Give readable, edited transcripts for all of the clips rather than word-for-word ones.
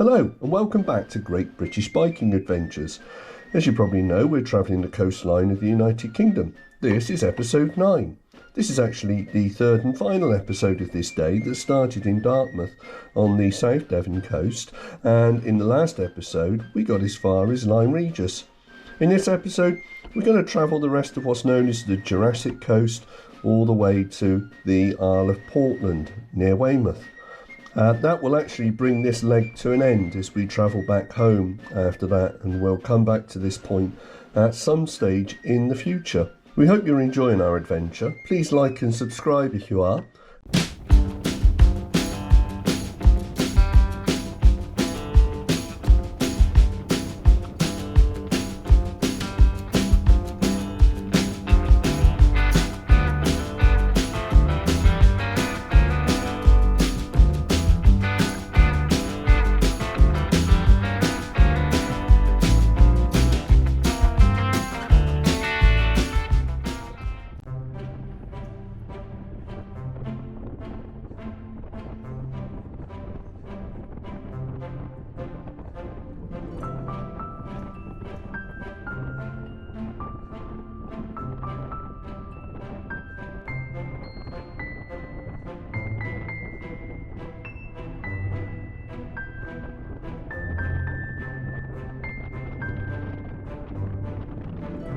Hello and welcome back to Great British Biking Adventures. As you probably know, we're travelling the coastline of the United Kingdom. This is episode 9. This is actually the third and final episode of this day that started in Dartmouth on the South Devon coast, and in the last episode we got as far as Lyme Regis. In this episode we're going to travel the rest of what's known as the Jurassic Coast all the way to the Isle of Portland near Weymouth. That will actually bring this leg to an end as we travel back home after that, and we'll come back to this point at some stage in the future. We hope you're enjoying our adventure. Please like and subscribe if you are.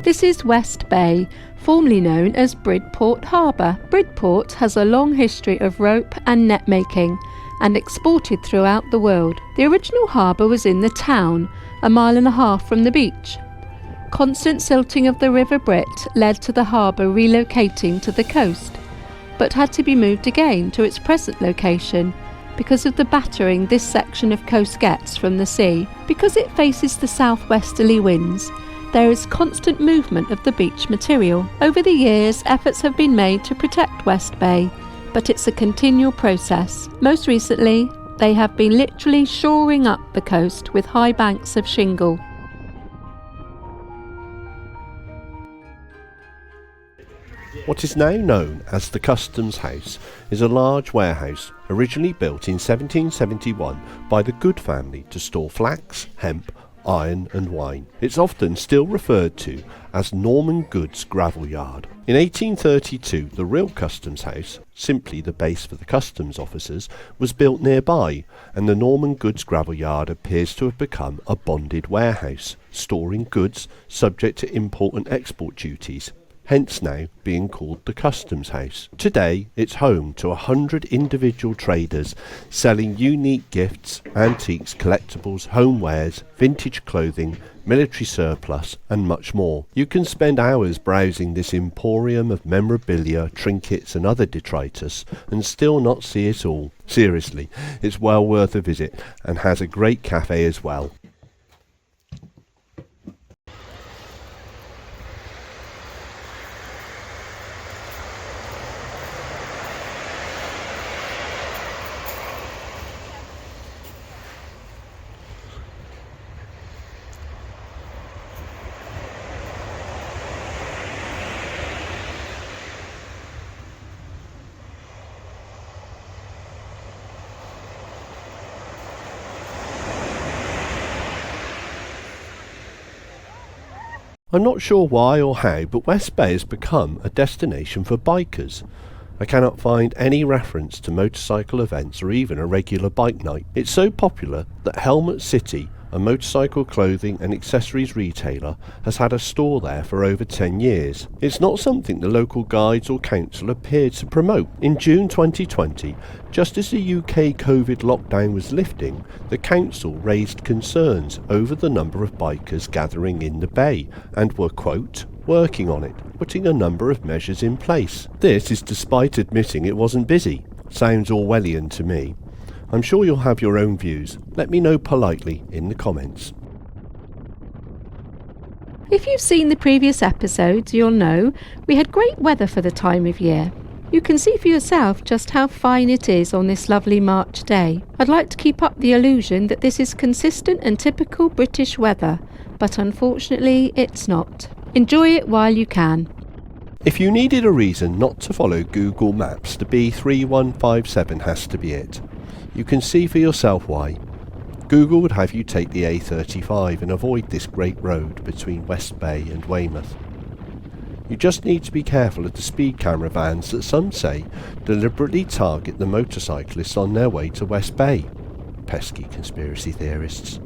This is West Bay, formerly known as Bridport Harbour. Bridport has a long history of rope and net making and exported throughout the world. The original harbour was in the town, a mile and a half from the beach. Constant silting of the River Brit led to the harbour relocating to the coast, but had to be moved again to its present location because of the battering this section of coast gets from the sea. Because it faces the southwesterly winds, there is constant movement of the beach material. Over the years, efforts have been made to protect West Bay, but it's a continual process. Most recently, they have been literally shoring up the coast with high banks of shingle. What is now known as the Customs House is a large warehouse originally built in 1771 by the Good family to store flax, hemp, iron and wine. It's often still referred to as Norman Goods Gravel Yard. In 1832, the real Customs House, simply the base for the customs officers, was built nearby, and the Norman Goods Gravel Yard appears to have become a bonded warehouse, storing goods subject to import and export duties, hence now being called the Customs House. Today it's home to 100 individual traders selling unique gifts, antiques, collectibles, homewares, vintage clothing, military surplus and much more. You can spend hours browsing this emporium of memorabilia, trinkets and other detritus and still not see it all. Seriously, it's well worth a visit and has a great cafe as well. I'm not sure why or how, but West Bay has become a destination for bikers. I cannot find any reference to motorcycle events or even a regular bike night. It's so popular that Helmet City, a motorcycle clothing and accessories retailer, has had a store there for over 10 years. It's not something the local guides or council appeared to promote. In June 2020, just as the UK COVID lockdown was lifting, the council raised concerns over the number of bikers gathering in the bay and were, quote, working on it, putting a number of measures in place. This is despite admitting it wasn't busy. Sounds Orwellian to me. I'm sure you'll have your own views. Let me know politely in the comments. If you've seen the previous episodes, you'll know we had great weather for the time of year. You can see for yourself just how fine it is on this lovely March day. I'd like to keep up the illusion that this is consistent and typical British weather, but unfortunately it's not. Enjoy it while you can. If you needed a reason not to follow Google Maps, the B3157 has to be it. You can see for yourself why. Google would have you take the A35 and avoid this great road between West Bay and Weymouth. You just need to be careful of the speed camera vans that some say deliberately target the motorcyclists on their way to West Bay. Pesky conspiracy theorists.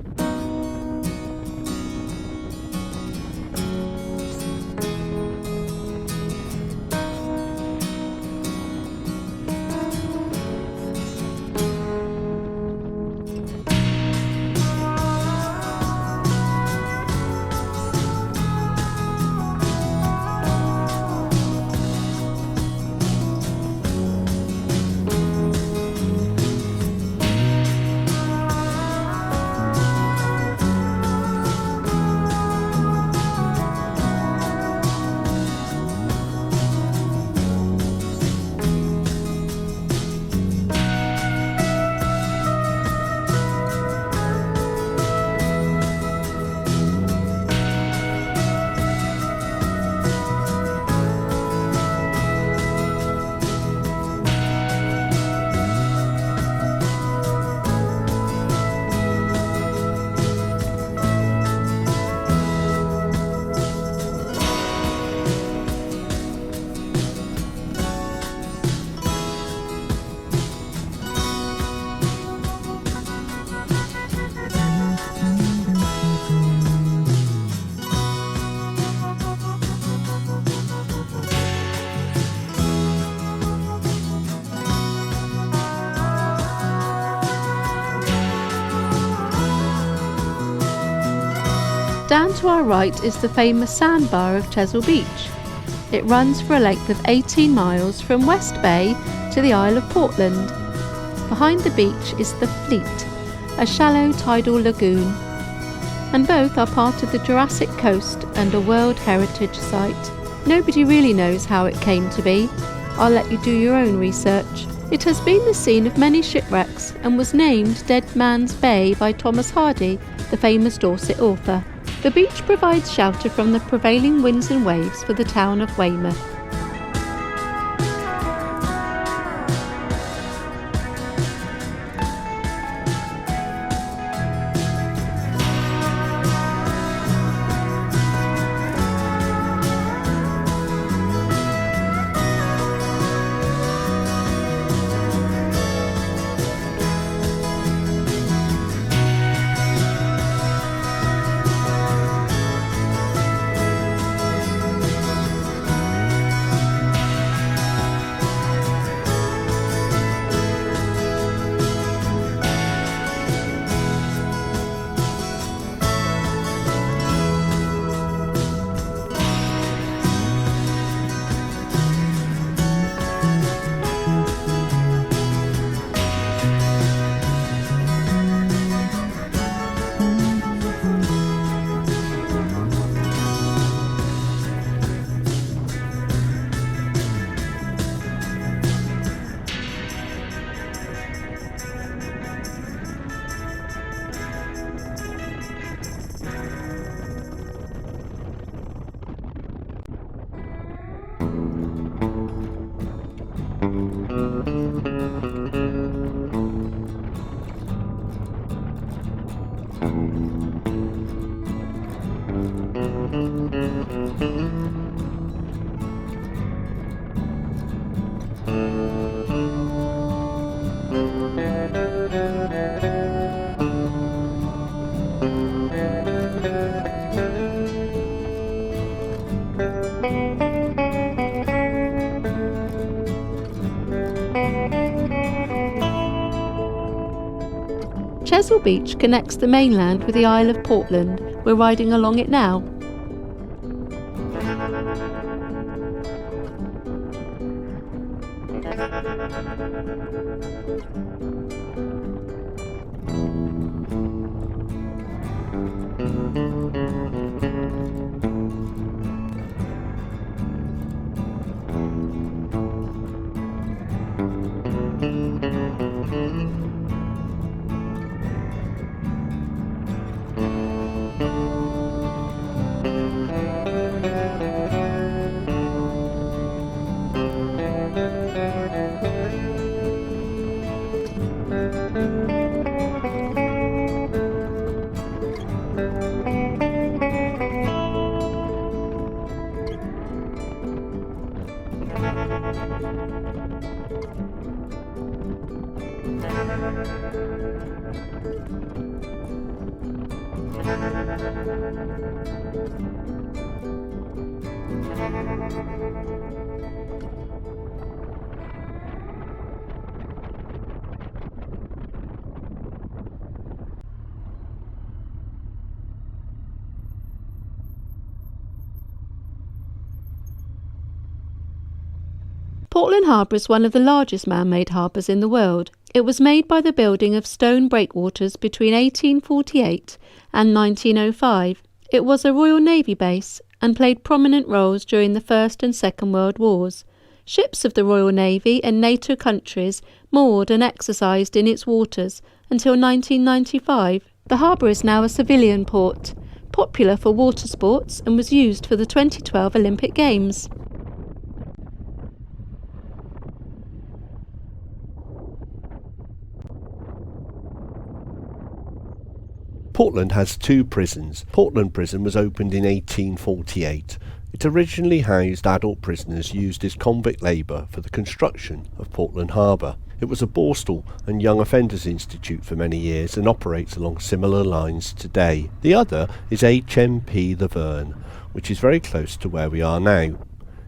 Down to our right is the famous sandbar of Chesil Beach. It runs for a length of 18 miles from West Bay to the Isle of Portland. Behind the beach is the Fleet, a shallow tidal lagoon, and both are part of the Jurassic Coast and a World Heritage Site. Nobody really knows how it came to be. I'll let you do your own research. It has been the scene of many shipwrecks and was named Dead Man's Bay by Thomas Hardy, the famous Dorset author. The beach provides shelter from the prevailing winds and waves for the town of Weymouth. Chesil Beach connects the mainland with the Isle of Portland. We're riding along it now. Portland Harbour is one of the largest man-made harbours in the world. It was made by the building of stone breakwaters between 1848 and 1905. It was a Royal Navy base and played prominent roles during the First and Second World Wars. Ships of the Royal Navy and NATO countries moored and exercised in its waters until 1995. The harbour is now a civilian port, popular for water sports, and was used for the 2012 Olympic Games. Portland has two prisons. Portland Prison was opened in 1848. It originally housed adult prisoners used as convict labour for the construction of Portland Harbour. It was a borstal and young offenders institute for many years and operates along similar lines today. The other is HMP The Verne, which is very close to where we are now.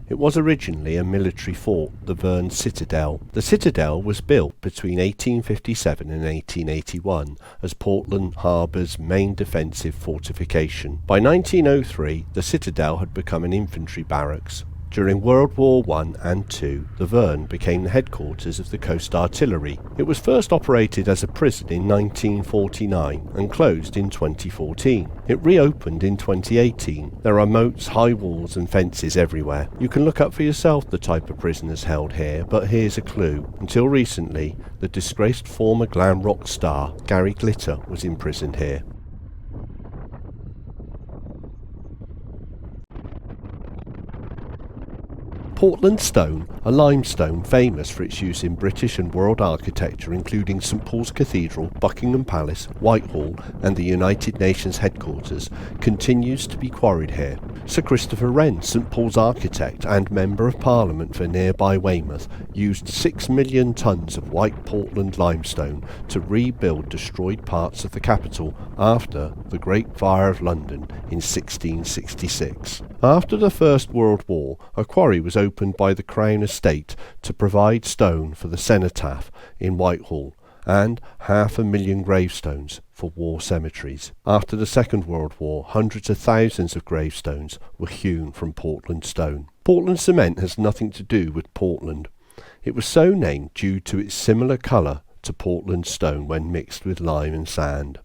It was originally a military fort, the Verne Citadel. The citadel was built between 1857 and 1881 as Portland Harbour's main defensive fortification. By 1903, the citadel had become an infantry barracks. During World War I and II, the Verne became the headquarters of the Coast Artillery. It was first operated as a prison in 1949 and closed in 2014. It reopened in 2018. There are moats, high walls and fences everywhere. You can look up for yourself the type of prisoners held here, but here's a clue. Until recently, the disgraced former glam rock star Gary Glitter was imprisoned here. Portland stone, a limestone famous for its use in British and world architecture including St Paul's Cathedral, Buckingham Palace, Whitehall and the United Nations headquarters, continues to be quarried here. Sir Christopher Wren, St Paul's architect and Member of Parliament for nearby Weymouth, used 6 million tonnes of white Portland limestone to rebuild destroyed parts of the capital after the Great Fire of London in 1666. After the First World War, a quarry was opened by the Crown Estate to provide stone for the cenotaph in Whitehall and 500,000 gravestones for war cemeteries. After the Second World War, hundreds of thousands of gravestones were hewn from Portland stone. Portland cement has nothing to do with Portland. It was so named due to its similar colour to Portland stone when mixed with lime and sand.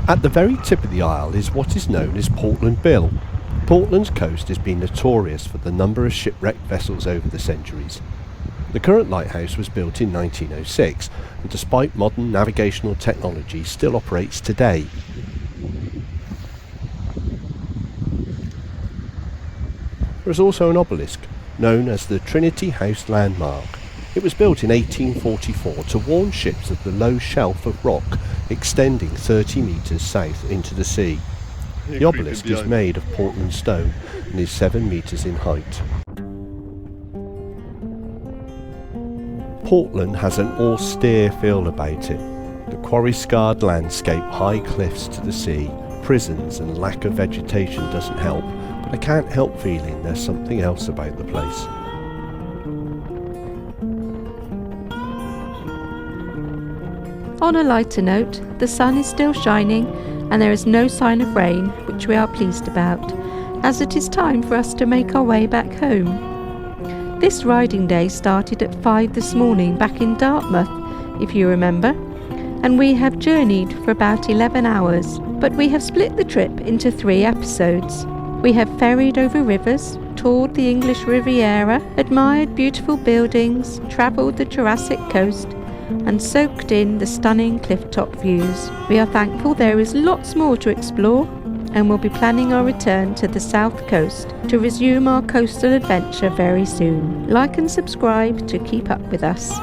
At the very tip of the isle is what is known as Portland Bill. Portland's coast has been notorious for the number of shipwrecked vessels over the centuries. The current lighthouse was built in 1906 and despite modern navigational technology still operates today. There is also an obelisk known as the Trinity House Landmark. It was built in 1844 to warn ships of the low shelf of rock extending 30 metres south into the sea. The obelisk is made of Portland stone and is 7 metres in height. Portland has an austere feel about it. The quarry-scarred landscape, high cliffs to the sea, prisons and lack of vegetation doesn't help, but I can't help feeling there's something else about the place. On a lighter note, the sun is still shining and there is no sign of rain, which we are pleased about, as it is time for us to make our way back home. This riding day started at 5 this morning back in Dartmouth, if you remember, and we have journeyed for about 11 hours, but we have split the trip into 3 episodes. We have ferried over rivers, toured the English Riviera, admired beautiful buildings, travelled the Jurassic Coast, and soaked in the stunning cliff-top views. We are thankful there is lots more to explore, and we'll be planning our return to the south coast to resume our coastal adventure very soon. Like and subscribe to keep up with us.